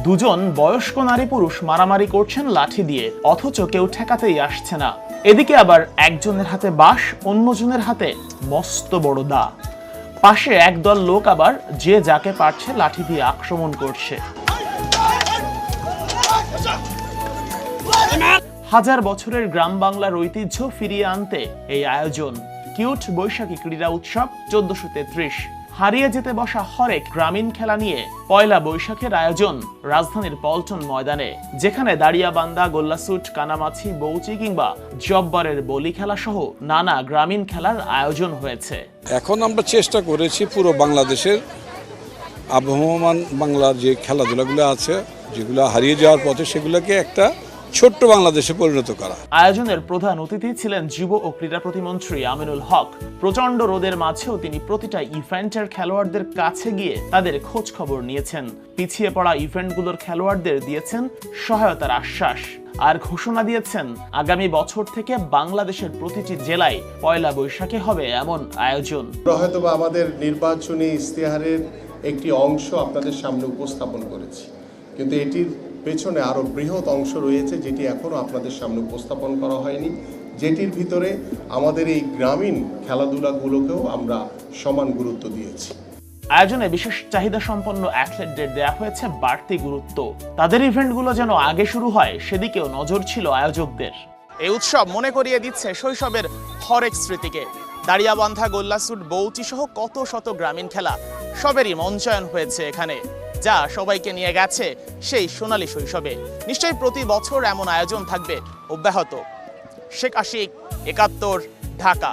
দুজন বয়স্ক নারী পুরুষ মারামারি করছেন লাঠি দিয়ে, অথচ কেউ ঠেকাতেই আসছে না। এদিকে আবার একজনের হাতে বাঁশ, অন্যজনের হাতে মস্ত বড় দা। পাশে একদল লোক আবার যে যাকে পারছে লাঠি দিয়ে আক্রমণ করছে। হাজার বছরের গ্রাম বাংলার ঐতিহ্য ফিরিয়ে আনতে এই আয়োজন। কিউট বৈশাখী ক্রীড়া উৎসব 1433। হারিয়ে যেতে বসা হরেক গ্রামীণ খেলা নিয়ে পয়লা বৈশাখের আয়োজন রাজধানীর পল্টন ময়দানে, যেখানে দাড়িয়াবান্ধা, গোল্লাছুট, কানামাছি, বউচি কিংবা জব্বরের বলি খেলা সহ নানা গ্রামীণ খেলার আয়োজন হয়েছে। এখন আমরা চেষ্টা করেছি পুরো বাংলাদেশের আবহমান বাংলার যে খেলাধুলাগুলো আছে, যেগুলো হারিয়ে যাওয়ার পথে, সেগুলোকে একটা ছোট্ট বাংলাদেশে পরিণত করা। আয়োজনের প্রধান অতিথি ছিলেন যুব ও ক্রীড়া প্রতিমন্ত্রী আমিনুল হক। প্রচন্ড রোদের মাঝেও তিনি প্রতিটা ইভেন্টের খেলোয়াড়দের কাছে গিয়ে তাদের খোঁজ খবর নিয়েছেন। পিছিয়ে পড়া ইভেন্টগুলোর খেলোয়াড়দের দিয়েছেন সহায়তার আশ্বাস আর ঘোষণা দিয়েছেন আগামী বছর থেকে বাংলাদেশের প্রতিটি জেলায় পয়লা বৈশাখে হবে এমন আয়োজন। হয়তোবা আমাদের নির্বাচনী ইশতেহারের একটি অংশ আপনাদের সামনে উপস্থাপন করেছি, কিন্তু এটির পেছনে আরো বৃহৎ অংশ রয়েছে যেটি এখনো আপনাদের সামনে উপস্থাপন করা হয়নি, যেটির ভিতরে আমাদের এই গ্রামীণ খেলাধুলাগুলোকেও আমরা সমান গুরুত্ব দিয়েছি। আয়োজনে বিশেষ চাহিদা সম্পন্ন অ্যাথলেটদের দেয়া হয়েছে বাড়তি গুরুত্ব। তাদের ইভেন্টগুলো যেন আগে শুরু হয় সেদিকেও নজর ছিল আয়োজকদের। এই উৎসব মনে করিয়ে দিচ্ছে শৈশবের হরেক স্মৃতিকে। দাড়িয়াবান্ধা, গোল্লাছুট, বউচি সহ কত শত গ্রামীণ খেলা সবেরই মঞ্চায়ন হয়েছে এখানে, যা সবাইকে নিয়ে গেছে সেই সোনালী শৈশবে। নিশ্চয়ই প্রতি বছর এমন আয়োজন থাকবে অব্যাহত। শেখ আশিক, ৭১, ঢাকা।